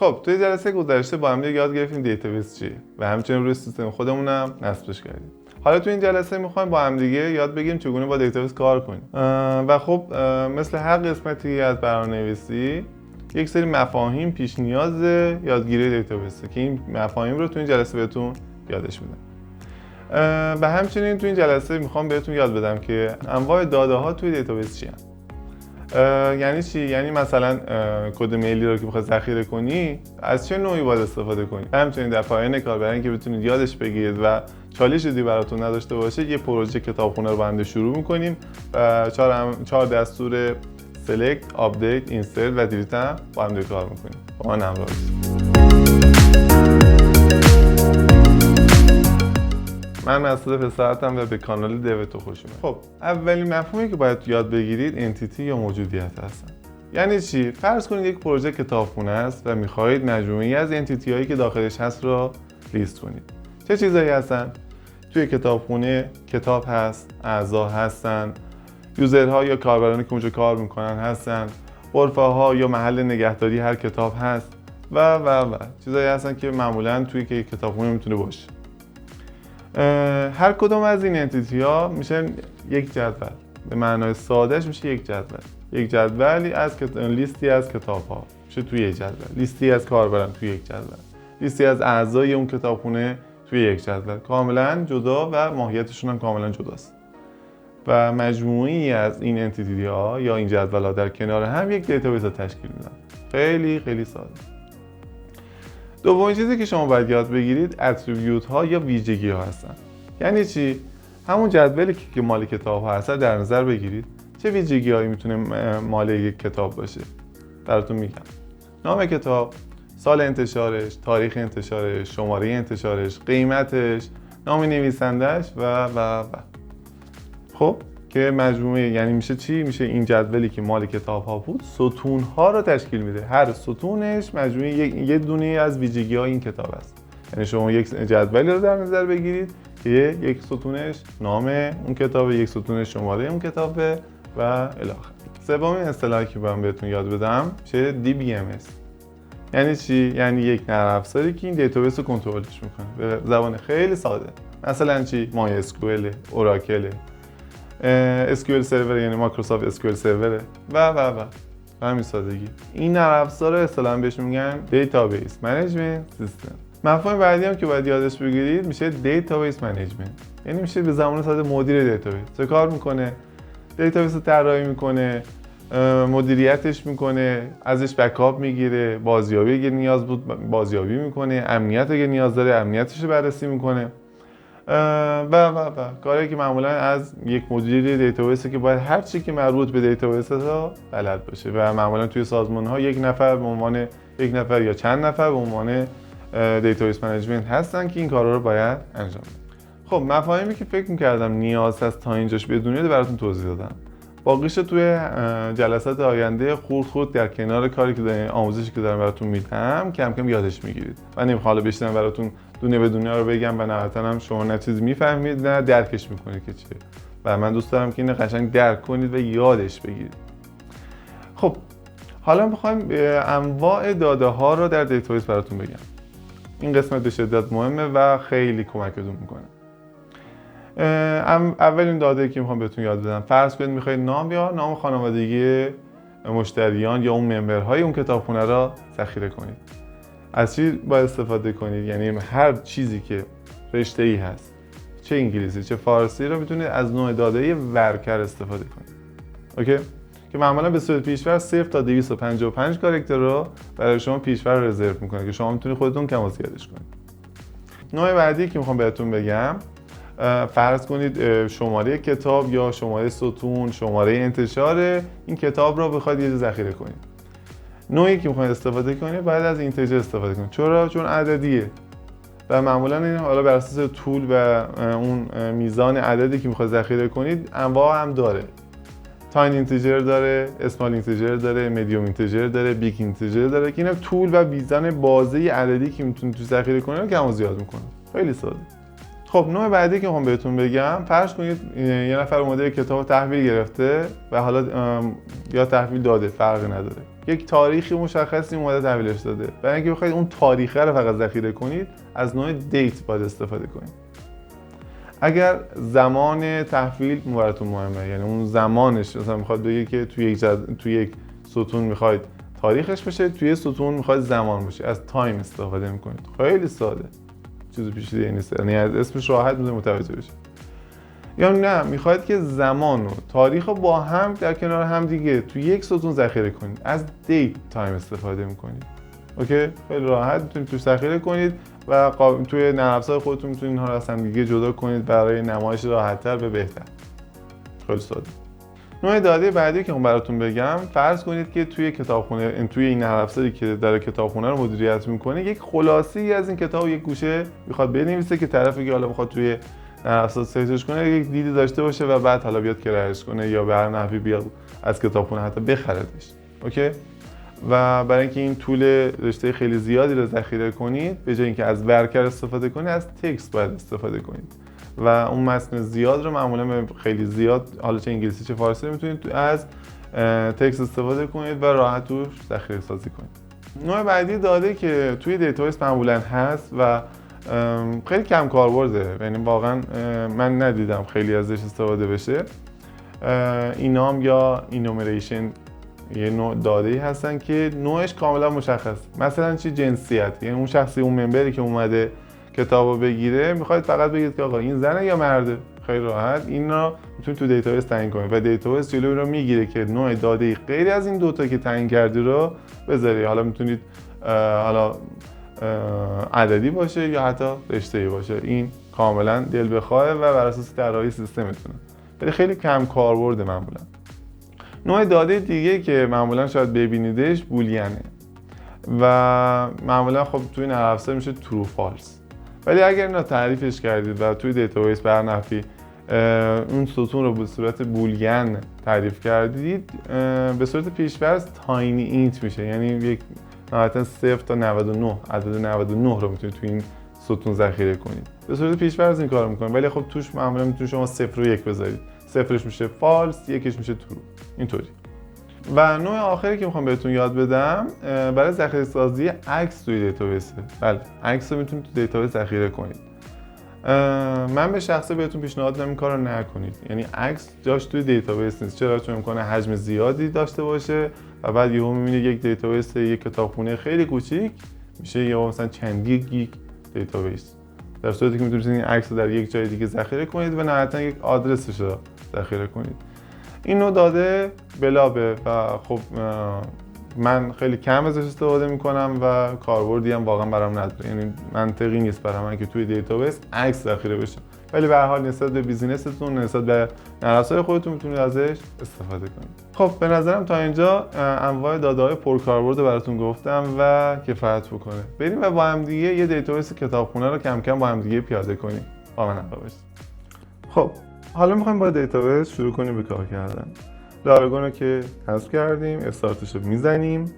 خب توی جلسه گذشته با هم یاد گرفتیم دیتابیس چیه و همچنین روی سیستم خودمون هم نصبش کردیم. حالا تو این جلسه میخوایم با هم دیگه یاد بگیریم چگونه با دیتابیس کار کنیم. و خب مثل هر قسمتی از برنامه‌نویسی یک سری مفاهیم پیش نیاز یادگیری دیتابیسه که این مفاهیم رو تو این جلسه بهتون یادش میدم. و همچنین تو این جلسه میخوام بهتون یاد بدم که انواع داده ها توی دیتابیس چی هستن. یعنی چی؟ یعنی مثلا کد میلی رو که بخوای ذخیره کنی از چه نوعی باید استفاده کنی. همچنین در پایان کار برای اینکه بتونید یادش بگیرید و چالش دیگه براتون نداشته باشه یه پروژه کتابخونه رو با هم شروع می‌کنیم و 4 دستور سلکت، آپدیت، اینسرت و دیلیت هم با هم کار می‌کنیم. با من همراه باشید. من مسعود پسرتم و به کانال دیوتو خوش اومدید. خب اولین مفهومی که باید یاد بگیرید انتیتی یا موجودیت هستن. یعنی چی؟ فرض کنید یک پروژه کتابخونه است و می‌خواهید مجموعه‌ای از انتیتی هایی که داخلش هست رو لیست کنید. چه چیزایی هستن؟ توی کتابخونه کتاب هست، اعضا هستن، یوزرها یا کاربرانی که اونجا کار میکنن هستن، غرفه‌ها یا محل نگهداری هر کتاب هست و چیزایی هستن که معمولاً توی کتابخونه میتونه باشه. هر کدوم از این انتیتی ها میشه یک جدول. به معنای سادهش میشه یک جدولی از لیستی از کتاب ها میشه توی یک جدول، لیستی از کاربران توی یک جدول، لیستی از اعضای اون کتابخونه توی یک جدول، کاملا جدا و ماهیتشون هم کاملا جداست. و مجموعی از این انتیتی ها یا این جدول ها در کنار هم یک دیتابیس رو تشکیل میدن. خیلی ساده. دومین چیزی که شما باید یاد بگیرید اتریبیوت ها یا ویژگی ها هستن. یعنی چی؟ همون جدولی که مال کتاب ها هست در نظر بگیرید چه ویژگی هایی میتونه مال یک کتاب باشه. براتون میگم. نام کتاب، سال انتشارش، تاریخ انتشارش، شماره انتشارش، قیمتش، نام نویسندش و خب که مجموعه یعنی میشه چی؟ میشه این جدولی که مال کتاب ها بود ستون ها رو تشکیل میده. هر ستونش مجموعه یه دونه از ویژگی های این کتاب است. یعنی شما یک جدولی رو در نظر بگیرید که یک ستونش نام اون کتابه، یک ستونش شماره اون کتابه و الی آخر. سومین اصطلاحی که من بهتون یاد بدم میشه DBMS. یعنی چی؟ یعنی یک نرم افزاری که این دیتابیس رو کنترلش میکنه به زبان خیلی ساده. مثلا چی؟ مای اسکیول، اوراکل، SQL سرور یعنی مایکروسافت SQL سرور و همین سادگی. این نرم افزار رو اصطلاحاً بهش میگن دیتابیس منیجمنت سیستم. مفهوم بعدی هم که باید یادش بگیرید میشه دیتابیس منیجمنت. یعنی میشه به زبان ساده مدیر دیتابیس. چه کار میکنه؟ دیتابیس رو طراحی میکنه، مدیریتش میکنه، ازش بکاپ میگیره، بازیابی اگه نیاز بود بازیابی میکنه، امنیت اگه نیاز داره امنیتش رو بررسی میکنه و کاری که معمولا از یک مدیر دیتابیسه که باید هر چی که مربوط به دیتابیس ها بلد باشه و معمولا توی سازمان ها یک نفر به عنوان یا چند نفر به عنوان دیتابیس منیجمنت هستن که این کارا رو باید انجام بدن. خب مفاهیمی که فکر می‌کردم نیاز هست تا اینجاش بدونید براتون توضیح دادم. باقیش توی جلسات آینده خورد در کنار کاری که دارم، آموزشی که دارم براتون میدم کم کم یادش میگیرید. من نمیخوام حالا بیشتر براتون دونه به دونه رو بگم و نهایتاً هم شما نه چیز میفهمید نه درکش میکنید که چیه. و من دوست دارم که اینو قشنگ درک کنید و یادش بگیرید. خب حالا میخوایم انواع داده ها رو در دیتابیس براتون بگم. این قسمت به شدت مهمه و خیلی کمکتون میکنه. اولین داده‌ای که میخوام بهتون یاد بدم، فرض کنید میخواید نام خانوادگی مشتریان یا اون ممبرهای اون کتابخونه را ذخیره کنید. از چی باید استفاده کنید؟ یعنی هر چیزی که رشته‌ای هست، چه انگلیسی چه فارسی، رو میتونید از نوع داده ورکر استفاده کنید. اوکی؟ که معمولا به صورت پیش‌فرض 0 تا 255 کاراکتر رو برای شما پیش‌فرض رزرو میکنه که شما میتونید خودتون کم و زیادش کنید. نوع بعدی که میخوام بهتون بگم، فرض کنید شماره کتاب یا شماره ستون، شماره انتشار این کتاب رو بخواید یه جا ذخیره کنید. نوعی که میخواید استفاده کنید باید از اینتجر استفاده کنید. چون عددیه و معمولا این حالا بر اساس طول و اون میزان عددی که میخواید ذخیره کنید انواع هم داره. تاین اینتجر داره، اسمال اینتجر داره، مدیوم اینتجر داره، بیگ اینتجر داره که اینا طول و میزان بازه عددی که میتونید تو ذخیره کنید رو کم و زیاد میکنه. خیلی ساده. خب نوع بعدی که میخوام بهتون بگم، فرض کنید یه نفر اومده کتاب تحویل گرفته و حالا یا تحویل داده، فرقی نداره، یک تاریخی مشخصی اومده تحویلش داده. برای اینکه بخواید اون تاریخه رو فقط ذخیره کنید، از نوع دیت باید استفاده کنید. اگر زمان تحویل براتون مهمه، یعنی اون زمانش مثلا میخواد بگه که توی یک ستون میخواید تاریخش بشه، توی ستون میخواید زمان بشه، از تایم استفاده میکنید. خیلی ساده، چیز پیچیده نیست، یعنی از اسمش راحت میتونید متوجه بشید. یا نه میخواید که زمان و تاریخ رو با هم در کنار هم دیگه توی یک ستون ذخیره کنید، از دیت تایم استفاده میکنید. اوکی، خیلی راحت میتونید توش ذخیره کنید و توی نرم افزار خودتون میتونید اینها رو از هم دیگه جدا کنید برای نمایش راحت‌تر به بهتر. خیلی ساده. نوع داده بعدی که براتون بگم، فرض کنید که توی کتابخونه، توی این نرم افزاری که داره کتابخونه رو مدیریت میکنه، یک خلاصه‌ای از این کتاب یک گوشه میخواد بنویسه که طرفی که حالا میخواد توی نرم افزار سرچش کنه یک دیدی داشته باشه و بعد حالا بیاد کرایه‌اش کنه یا به هر نحوی بیاد از کتابخونه حتی بخردش. اوکی؟ و برای اینکه این طول رشته خیلی زیادی رو ذخیره کنید، به جای اینکه از ورکر استفاده کنید، از تکست باید استفاده کنید و اون متن زیاد رو معمولا خیلی زیاد، حالا چه انگلیسی چه فارسی، میتونید از تکست استفاده کنید و راحت توش ذخیره سازی کنید. نوع بعدی داده که توی دیتابیس معمولا هست و خیلی کم کاربرده، یعنی واقعا من ندیدم خیلی ازش استفاده بشه، اینام یا اینومریشن، یه نوع داده‌ای هستن که نوعش کاملا مشخص. مثلا چی؟ جنسیت، یعنی اون شخصی، اون ممبری که اومده کتابو بگیره، میخواید فقط بگید که آقا این زنه یا مرده. خیلی راحت این رو میتونید تو دیتابیس تعیین کنید و دیتابیس جلوی رو میگیره که نوع داده‌ای غیر از این دوتا که تعیین کردی رو بذاری. حالا میتونید حالا عددی باشه یا حتی رشته‌ای باشه، این کاملا دل بخواه و بر اساس طراحی سیستمتونه، ولی خیلی کم کاربرد معمولا. نوع داده دیگه که معمولا شاید ببینیدش بولینه و معمولا خب توی نرم افزار میشه ترو فالس، ولی اگر اینا تعریفش کردید و توی دیتابیس به هر نحوی اون ستون رو به صورت بولین تعریف کردید، به صورت پیش‌فرض تاینی اینت میشه، یعنی یک نهایتا 0 تا 99 عدد 99 رو میتونید توی این ستون ذخیره کنید. به صورت پیش‌فرض این کارو میکنید، ولی خب توش معمولا میتونید شما 0 و 1 بذارید. 0ش میشه فالس، 1ش میشه ترو، اینطوری. و نوع آخری که میخوام بهتون یاد بدم برای ذخیره سازی عکس توی دیتابیسه. بله، عکس رو میتونید تو دیتابیس ذخیره کنید. من به شخصه بهتون پیشنهاد میدم این کارو نکنید، یعنی عکس جاش توی دیتابیس نیست. چرا؟ چون امکانه حجم زیادی داشته باشه و بعد یهو میبینید یک دیتابیس، یک کتابخونه خیلی کوچیک میشه یا مثلا چندی گیگ دیتابیس، در صورتی که میتونید این عکس رو در یک جای دیگه ذخیره کنید و نهایتا یک آدرسش رو ذخیره کنید. این نوع داده بلابه و خب من خیلی کم ازش استفاده میکنم و کاربردی هم واقعا برام نداره، یعنی منطقی نیست برای من که توی دیتابیس عکس ذخیره بشه، ولی به هر حال نسبت به بیزینستون، نسبت به نرم افزار خودتون میتونید ازش استفاده کنید. خب به نظرم تا اینجا انواع داده‌های پرکاربرد براتون گفتم و کفایت بکنه. بریم و با هم دیگه یه دیتابیس کتابخونه رو کم کم با هم دیگه پیاده کنیم. با من همراه باشید. خب حالا میخوایم با دیتابیس شروع کنیم به کار کردن. لاوگون رو که حذف کردیم، استارتش رو میزنیم،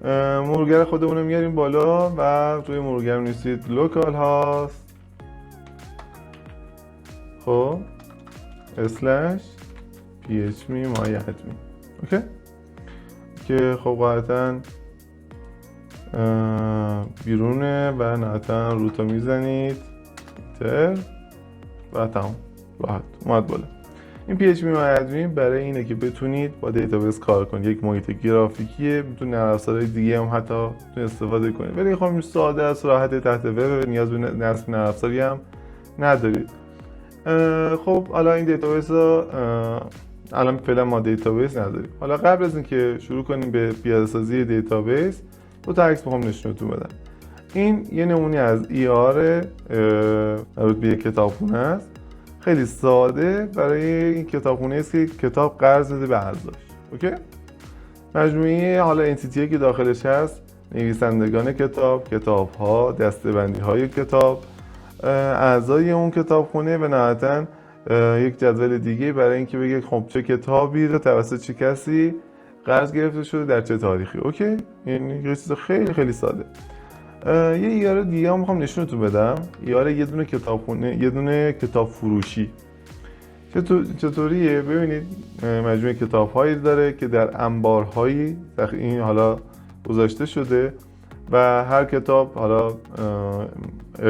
مرورگر خودمون رو میاریم بالا و روی مرورگر می‌نویسید لوکال هاست خب /php myadmin. اوکی، که خب قاعدتا بیرونه و نهایتا روت رو میزنید تر و تمام، راحت اومد بالا. این PHP myadmin برای اینه که بتونید با دیتابیس کار کنید. یک محیط گرافیکیه، میتونید نرم افزارهای دیگه هم حتی استفاده کنید، ولی خب ساده است، راحت، تحت وب، نیاز به نصب نرم افزاری هم ندارید. خب حالا این دیتابیس رو الان فعلا ما دیتابیس نداریم. حالا قبل از اینکه شروع کنیم به پیاده سازی دیتابیس، دو تا عکس میخوام نشونتون بدم. این یه نمونه از ER مربوط به کتابخونه است، خیلی ساده برای این کتابخونه است که کتاب قرض بده به ارزش. اوکی، مجموعه حالا انتیتی که داخلش هست، نویسندگان کتاب، کتاب‌ها، دسته‌بندی‌های کتاب، اعضای اون کتابخونه و نهایتاً یک جدول دیگه برای اینکه بگه خب چه کتابی رو توسط چه کسی قرض گرفته شده در چه تاریخی. اوکی، یعنی یه چیز خیلی خیلی ساده. یه ایار دیگه هم میخوام نشونتون بدم، ایار یه دونه کتابخونه، یه دونه کتاب فروشی. چطوریه؟ ببینید مجموعه کتاب‌هایی داره که در انبارهایی این حالا گذاشته شده و هر کتاب حالا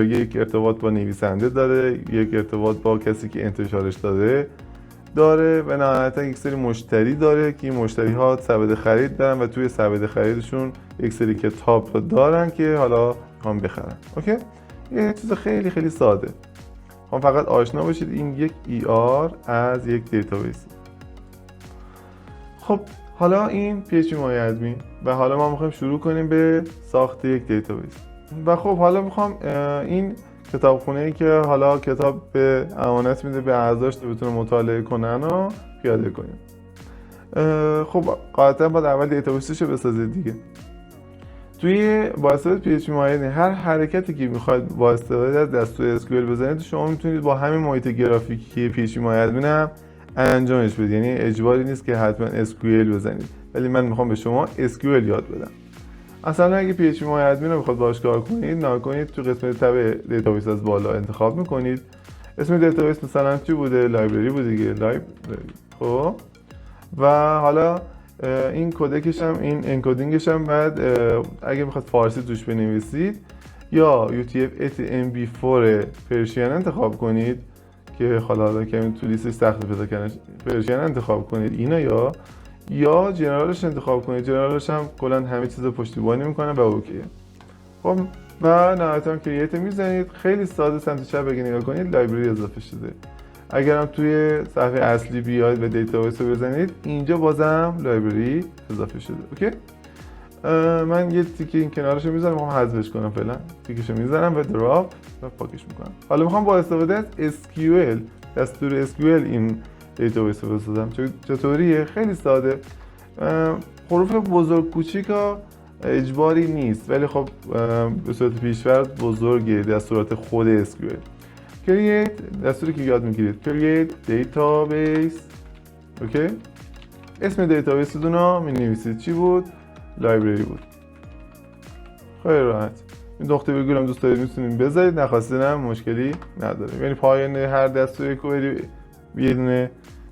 یک ارتباط با نویسنده داره، یک ارتباط با کسی که انتشارش داره و نهایتا یک سری مشتری داره که این مشتری ها سبد خرید دارن و توی سبد خریدشون یک سری کتاب دارن که حالا هم بخرن. اوکی؟ یه چیز خیلی خیلی ساده. هم فقط آشنا باشید این یک ER از یک دیتابیس. خب حالا این PHP MyAdmin و حالا ما میخوایم شروع کنیم به ساخت یک دیتابیس. و خب حالا میخوام این کتابخونه‌ای که حالا کتاب به امانت میده به اعضاش تا بتونه مطالعه کنن و پیاده کنیم. خب قاعدتا باید اول دیتابیسش رو بسازید دیگه. توی با استفاده PHP MyAdmin هر حرکتی که میخواید با استفاده از دستور SQL بزنید شما میتونید با همین محیط گرافیکی PHP MyAdmin هم انجامش بدید. یعنی اجباری نیست که حتما SQL بزنید، ولی من میخوام به شما SQL یاد بدم. اصلا اگه PHP MyAdmin رو میخواد باهاش کار کنید، ناگهان تو قسمت تب دیتابیس از بالا انتخاب میکنید. اسم دیتابیس مثلا چی بوده؟ لایبرری بوده دیگه، لایبرری. خب و حالا این کدکش هم، این انکودینگش هم بعد اگه میخواد فارسی توش بنویسید یا UTF-8 MB4 پرشین انتخاب کنید که حالا که تو لیست سخت پیدا کردن پرشین انتخاب کنید اینا، یا جنرالش انتخاب کنید. جنرالش هم کلا همه چیز رو پشتیبانی میکنه و اوکیه. خب و نهایتا کرییت میزنید. خیلی ساده سمت چپ اگه نگاه کنید لایبرری اضافه شده. اگر هم توی صفحه اصلی بیاید و دیتابیس رو بزنید اینجا بازم لایبرری اضافه شده. اوکی؟ من یه تیکه این کنارش رو میذارم، میخوام حذفش کنم فعلا. تیکشو میذارم و دراپ و پاکش میکنم. حالا میخوام با استفاده از SQL، دستور SQL این دیتابیس رو بسازم. چطوریه؟ خیلی ساده. حروف بزرگ کوچیکا اجباری نیست، ولی خب به صورت پیش‌فرض بزرگه دستورات خود SQL. create دستوری که یاد میگیرید create database. اوکی؟ اسم دیتابیستون رو می‌نویسید. چی بود؟ لایبرری بود. خیلی راحت. این نقطه ویرگول هم دوست دارید میتونید بذارید، نخواستید هم مشکلی نداره. یعنی پایان هر دستوری که یه دونه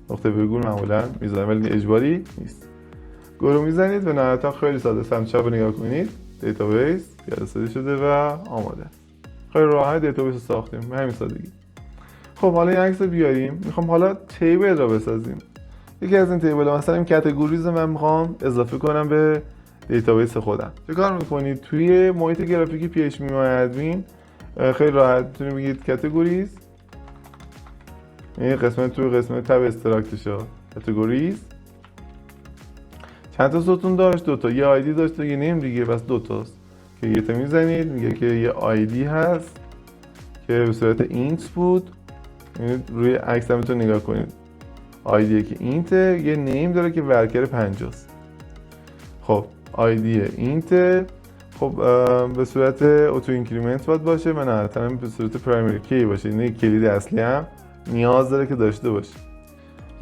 نقطه ویرگول معمولا میذارم ولی اجباری نیست. گرو میزنید و نهایتا خیلی ساده سمت چپ نگاه کنید دیتابیس پیاده سازی شده و آماده. خیلی راحت دیتابیس رو ساختیم به همین سادگی. خب حالا این عکس رو بیاریم. میخوام حالا تیبل رو بسازیم. یکی از این تیبل ها مثلا این کاتگوریز من میخوام اضافه کنم به دیتابیس خودم. چه کار میکنید؟ توی محیط گرافیکی PHP MyAdmin خیلی راحت میتونید بگید کاتگوریز. این قسمت توی قسمت تب استراکتش ها کاتگوریز چند تا ستون داشت؟ دوتا. یه آیدی داشت و یه نیم دیگه، بس دوتاست. که یه تا میزنید میگه که یه آیدی هست که به صورت اینت بود. روی عکس هم میتونید نگاه کنید آیدی که اینته، یه نیم داره که ورکر 50 است. خب آیدی اینته. خب به صورت اوتو اینکریمنت باید باشه و نه تنها به صورت پرایمری کی باشه. این کلید اصلی هم نیاز داره که داشته باشه.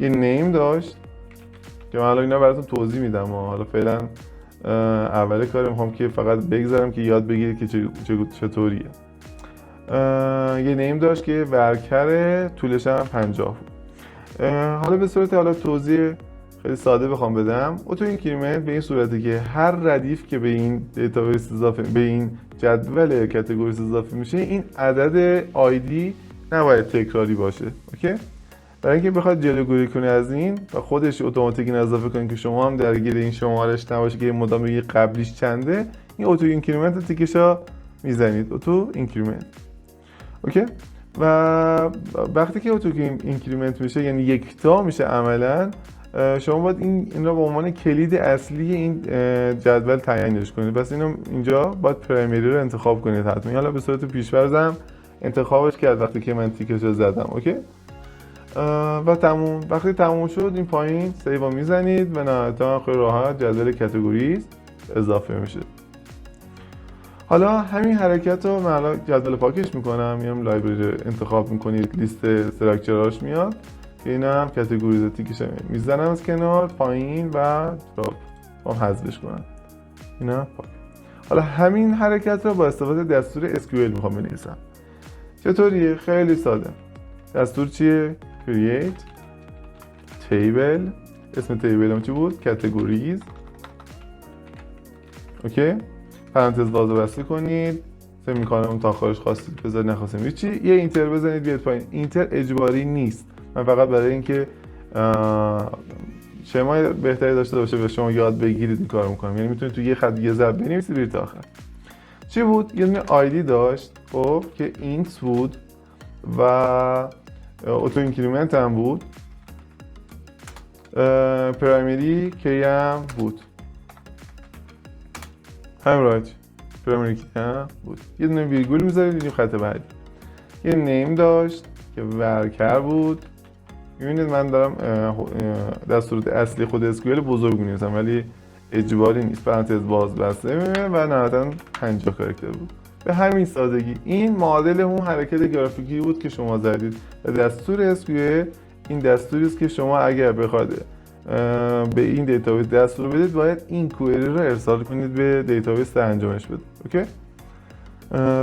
یه نیم داشت که من حالا اینا براتون توضیح میدم. حالا فعلا اول کار میخوام که فقط بگذارم که یاد بگیرید که چطوریه. یه نیم داشت که ورکر طولش هم 50 بود. حالا به صورت حالا توضیح خیلی ساده بخوام بدم، اوتو اینکریمنت به این صورته که هر ردیف که به این دیتابیس اضافه، به این جدول کاتگوریز اضافه میشه، این عدد آیدی نباید تکراری باشه. اوکی؟ برای اینکه بخواد جلوگیری کنه از این و خودش اتوماتیک اضافه کنه که شما هم درگیر این شمارش نباشه که مدام بگی قبلیش چنده، این اوتو اینکریمنت تیکشا میزنید اوتو اینکریمنت. اوکی؟ و وقتی که اوتو اینکریمنت میشه یعنی یکتا میشه عملاً، شما باید این رو به عنوان کلید اصلی این جدول تعیینش کنید. پس اینجا باید پرایمری رو انتخاب کنید حتما. حالا به صورت پیش‌فرضم انتخابش کرد وقتی که من تیکش رو زدم. اوکی؟ و تموم. وقتی تموم شد این پایین سیو میزنید و نهایتا خیلی راحت جدول کاتگوریز اضافه میشه. حالا همین حرکت رو من حالا جدول پاکش میکنم، میام لایبرری رو انتخاب میکنید، لیست استراکچراش میاد که اینا هم کاتگوریز تیکش میزنم از کنار پایین و دراپ حذفش کنم. اینا پاک. حالا همین حرکت رو با استفاده دستور SQL میخوام بنویسم. چطوریه؟ خیلی ساده. دستور چیه؟ create table، اسم تیبلم چی بود؟ categories. اوکی، پرانتز باز بسته کنید، سمیکالون تا آخرش خواستید بذارید، نخواستید هیچی، یه اینتر بزنید بیاد پایین. اینتر اجباری نیست، من فقط برای اینکه شمای بهتری داشته باشه به شما یاد بگیرید این کارو میکنم. یعنی میتونید تو یه خط یه ضرب بنویسید برید تا آخر. چی بود؟ یه دونه آیدی داشت خب که اینت بود و اوتو اینکریمنت هم بود، پرایمری کی هم بود، هم رایت پرایمری کی هم بود. یه دونه ویرگول میذارید دیدیم خط بعدی. یه نیم داشت که ورکر بود. میبینید من دارم دستورات اصلی خود SQL بزرگ می‌نویسم ولی اجباری نیست، پرانتز باز بسته میمونه و نهایتاً 50 کاراکتر بود. به همین سادگی این معادل اون حرکت گرافیکی بود که شما زدید و دستور SQL این دستوری است که شما اگر بخواید به این دیتابیس دستور بدید باید این کوئری رو ارسال کنید به دیتابیس تا انجامش بده. اوکی،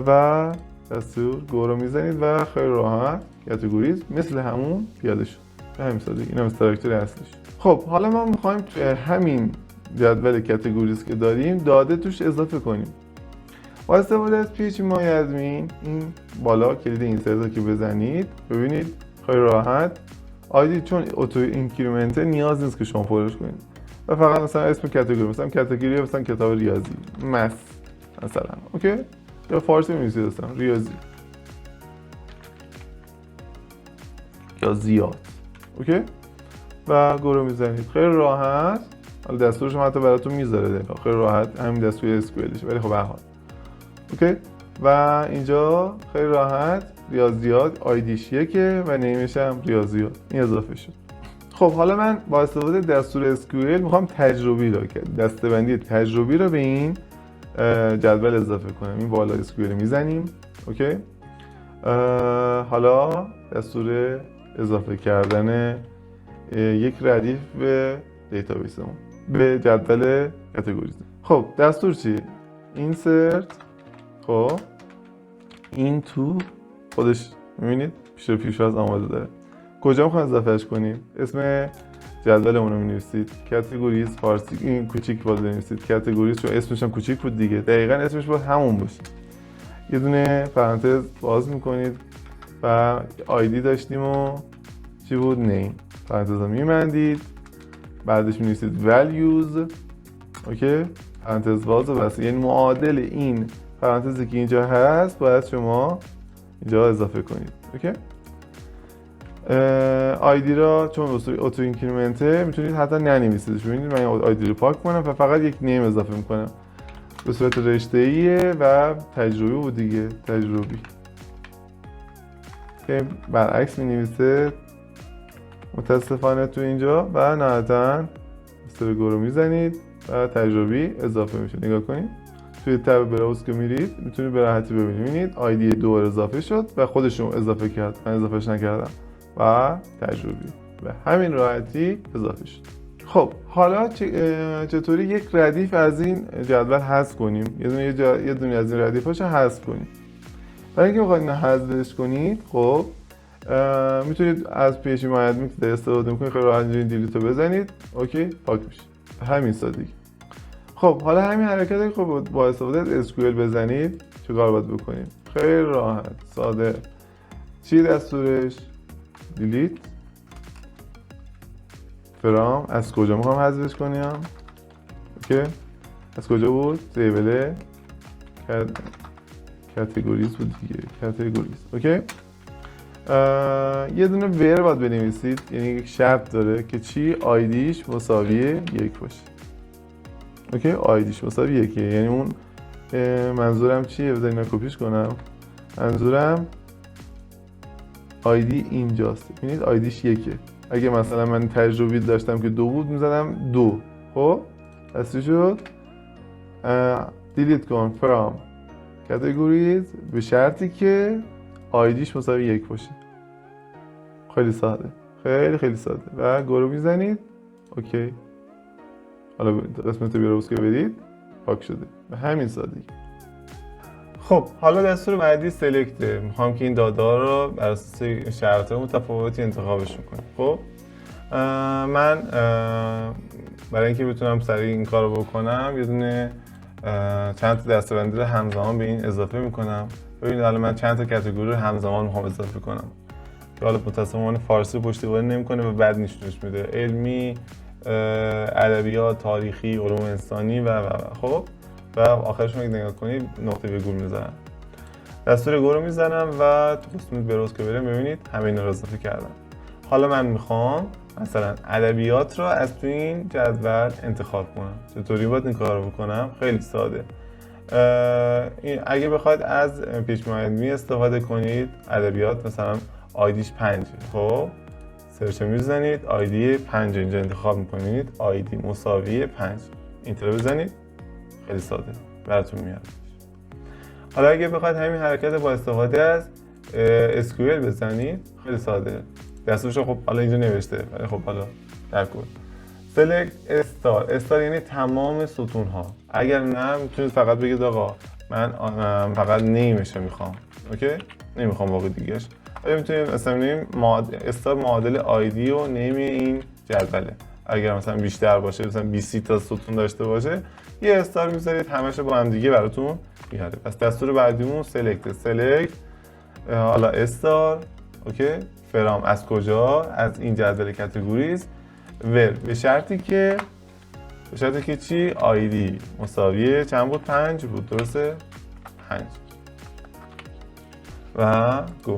و دستور گو رو میزنید و خیلی راحت کاتگوریز مثل همون پیاده شد. به همین سادگی این هم استراکچر اصلیش. خب حالا ما میخوایم همین جدول کاتگوریز که داریم داده توش اضافه کنیم. با استفاده از PHP MyAdmin این بالا کلید اینسرت که بزنید ببینید خیلی راحت آیدی، چون اوتو اینکریمنت نیاز نیست که شما پرش کنید و فقط مثلا اسم کاتگوری، مثلا کاتگوری مثلا کتاب ریاضی مثلا اوکی، یا فارسی می‌نویسید مثلا ریاضی یا زیاد. اوکی، و گرو میزنید خیلی راحت. حالا دستورش هم حتی براتون میذاره خیلی راحت، همین دستور SQLش، ولی خب به هر حال اوکی. و اینجا خیلی راحت ریاضیات آیدیش یکه و نیمش هم ریاضیات، این اضافه شد. خب حالا من با استفاده دستور SQL میخوام تجربی رو که دسته‌بندی تجربی رو به این جدول اضافه کنم. این بالا SQL میزنیم اوکی. حالا دستور اضافه کردن یک ردیف به دیتابیسمون به جدول کاتگوریز. خب دستور چی؟ insert، خب این تو خودش میبینید پیش از آماده داره. کجا میخوایم اضافهش کنیم؟ اسم جدولمون رو می‌نویسید کاتگوریز، فارسی این کوچیک باید بنویسید کاتگوریز چون اسمش هم کوچیک بود دیگه، دقیقاً اسمش باید همون باشه. یه دونه پرانتز باز میکنید و آیدی داشتیم و چی بود؟ نیم. پرانتز رو میبندید، بعدش می‌نویسید values اوکی، پرانتز باز و بس. یعنی معادل این پرانتزی که اینجا هست باید شما اینجا اضافه کنید اوکی. آیدی را چون اوتو اینکریمنته میتونید حتی ننویسیدش. ببینید من آیدی رو پاک کنم و فقط یک نیم اضافه میکنم به صورت رشته‌ایه و تجربی بود دیگه، تجربی که برعکس مینویسه متاسفانه تو اینجا و نهایتاً استرگو رو میزنید و تجربی اضافه میشه. نگاه کنید توی تب براوز که میرید میتونید به راحتی ببینید آیدی 2 اضافه شد و خودشون اضافه کرد، من اضافهش نکردم و تجربی به همین راحتی اضافه شد. خب حالا چطوری یک ردیف از این جدول حذف کنیم؟ یه دونه از این ردیفاشو حذف کنیم. برای اینکه بخواید اینو حذفش کنید خب میتونید از PHP MyAdmin که استفاده میکنید خیلی راحت اینجوری دیلیت رو بزنید اوکی، پاک میشه. همین سادگی. خب حالا همین حرکت خب با استفاده از SQL بزنید چیکار باید بکنیم؟ خیلی راحت ساده. چی دستورش؟ دیلیت فرام. از کجا میخوام حذفش کنیم؟ اوکی، از کجا بود؟ تیبل کاتگوریز بود دیگه، کاتگوریز اوکی. یه دونه ور باید بنویسید، یعنی یک شرط داره که چی؟ آیدیش مساوی 1 باشه اوکی. آیدیش مساوی 1 یعنی اون منظورم چیه؟ بذارید من کپیش کنم. منظورم آیدی اینجاست، ببینید آیدیش 1. اگه مثلا من تجربی داشتم که 2 بود میزدم 2 خب دستی شد. دیلیت کن فرام کاتگوریز به شرطی که آیدیش مساوی 1 باشه. خیلی ساده، خیلی ساده و گرو میزنید اوکی. حالا قسمت بیاروز که بدید پاک شده. به همین سادگی. خب حالا دستور بعدی سلکته. میخوام که این داده رو بر اساس شرایط متفاوتی انتخابش کنم. خب من برای اینکه بتونم سریع این کارو بکنم یه دونه چند تا دسته‌بندی رو همزمان به این اضافه میکنم. ببینید الان من چند تا کاتگوری رو همزمان میخوام اضافه کنم. که حالا متأسفانه فارسی پشتیبانی نمیکنه و بد نشونش میده. علمی، ادبیات، تاریخی، علوم انسانی و خب و آخرش رو نگاه کنید نقطه ویرگول میذارم. دستور گو رو میزنم و تو قسمت بروز که بریم ببینید همه اینا رو اضافه کردم. حالا من میخوام مثلا ادبیات رو از تو این جدول انتخاب کنم. چطوری باید این کار رو بکنم؟ خیلی ساده. اگه بخواید از پیش معلمی استفاده کنید ادبیات مثلا آیدیش 5 خب سرچ میزنید آیدی 5 اینجا انتخاب میکنید آیدی مساوی 5 اینتر بزنید خیلی ساده براتون میاد. حالا اگه بخواید همین حرکت با استفاده از SQL بزنید خیلی ساده دستورش خب حالا اینجا نوشته ولی خب حالا در کل select استار یعنی تمام ستون ها. اگر نه میتونید فقط بگید آقا من فقط نیمش میخوام اوکی نمیخوام واقع دیگهش. ولی میتونید مثلا ببینیم استار معادل آیدی و نیم این جدوله. اگر مثلا بیشتر باشه مثلا 20 تا ستون داشته باشه یه استار میذارید همش با هم دیگه براتون میاره. پس دستور بعدیمون select حالا استار اوکی فرام از کجا از این جدول کاتگوریز ور به شرطی که چی آیدی مساوی چند بود 5 بود درسته 5 و گو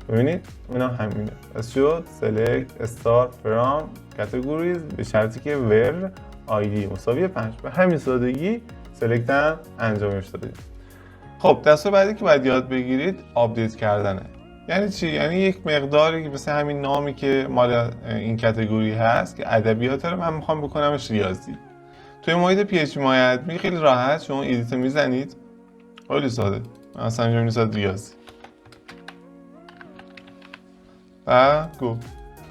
ببینید اونا همینه. پس شد select استار فرام کاتگوریز به شرطی که ور آیدی مساوی 5 به همین سادگی سلکت هم انجامش دادید. خب دستور بعدی که باید یاد بگیرید آپدیت کردنه. یعنی چی؟ یعنی یک مقداری مثل همین نامی که مال این کاتگوری هست که ادبیات رو من میخوام بکنمش ریاضی. توی محیط پی اچ پی ادمین خیلی راحت شما ایدیت میزنید خیلی ساده مثلا اینجا می‌نویسید ریاضی و گو.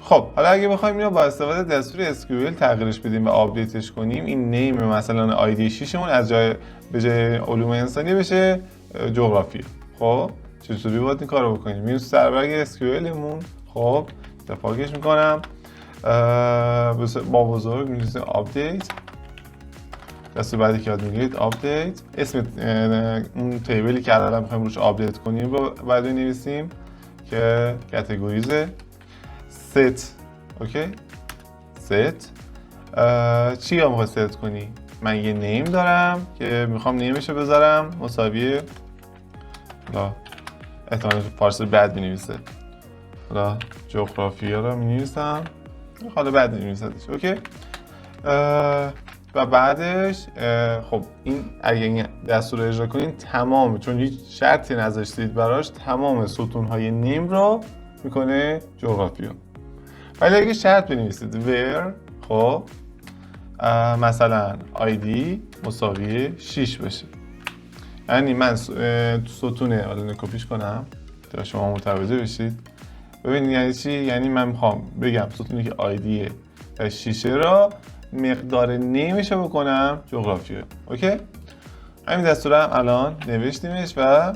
خب حالا اگه بخوایم اینو با استفاده دستور SQL تغییرش بدیم و آپدیتش کنیم این نیم مثلا آیدی 6 مون از جای به جای علوم انسانی بشه جغرافی. خب چطوری باید این کارو بکنیم؟ میرم سرور SQL مون خب اتفاقش میکنم با بزرگ می‌نویسیم آپدیت. دستور بعدی که یاد میگیرید آپدیت اسم اون تیبلی که الان می‌خوایم روش آپدیت کنیم رو بعد می‌نویسیم که کاتگوریزه set اوکی set چی هم میخوای ست کنی؟ من یه نیم دارم که میخوام نیمش رو بذارم مساوی احتمال فارسی بد بنویسه حالا جغرافیا رو مینویسم حالا بد بنویسدش اوکی و بعدش خب این اگه این دستور رو اجرا کنین تمام چون هیچ شرطی نذاشتید براش تمام ستون‌های نیم رو میکنه جغرافیا. ولی اگه شرط بنویسید where خب مثلا ID مساوی 6 بشه یعنی من تو ستونه حالا کپیش کنم تا شما متوجه بشید ببینید یعنی چی یعنی من میخوام بگم ستونی که ID 6 را مقدار نیمش رو بکنم جغرافیا اوکی همین دستور هم الان نوشتیمش و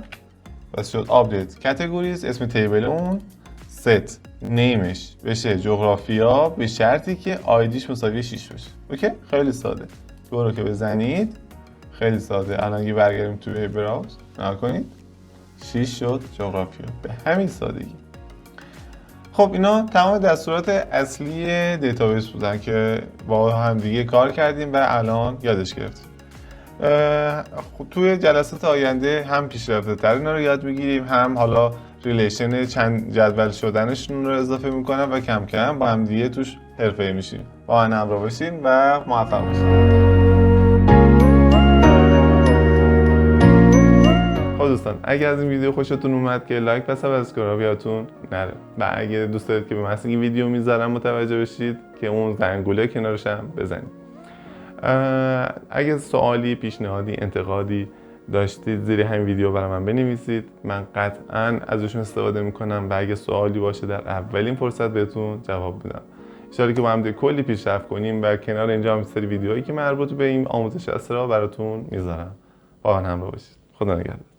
بس شد آپدیت کاتگوریز اسم تیبل اون ست نیمش بشه جغرافیا به شرطی که آیدیش مساوی 6 بشه اوکی خیلی ساده برو که بزنید خیلی ساده الان اگه برگردیم توی براوز نگاه کنید 6 شد جغرافیا به همین سادگی. خب اینا تمام دستورات اصلی دیتابیس بودن که با هم دیگه کار کردیم و الان یادش گرفتیم. توی جلسات آینده هم پیشرفته تر اینا رو یاد بگیریم هم حالا ریلیشن چند جدول شدنشون رو اضافه میکنم و کم کم با هم دیگه توش حرفه‌ای میشیم. با من همراه باشین و موفق باشین. خب دوستان اگه از این ویدیو خوشتون اومد که لایک و سابسکرایب یادتون نره و اگه دوست دارید که به محض اینکه ویدیو میذارم متوجه بشید که اون زنگوله کنارش هم بزنید. اگه سوالی، پیشنهادی، انتقادی داشتید زیر همین ویدیو برای من بنویسید من قطعاً ازشون استفاده میکنم و اگه سوالی باشه در اولین فرصت بهتون جواب بدم. ان که با هم کلی پیشرفت کنیم و کنار اینجا هم سری ویدیوهایی که مربوط به این آموزش اسرار براتون میذارم. با من همراه باشید. خدا نگهدار.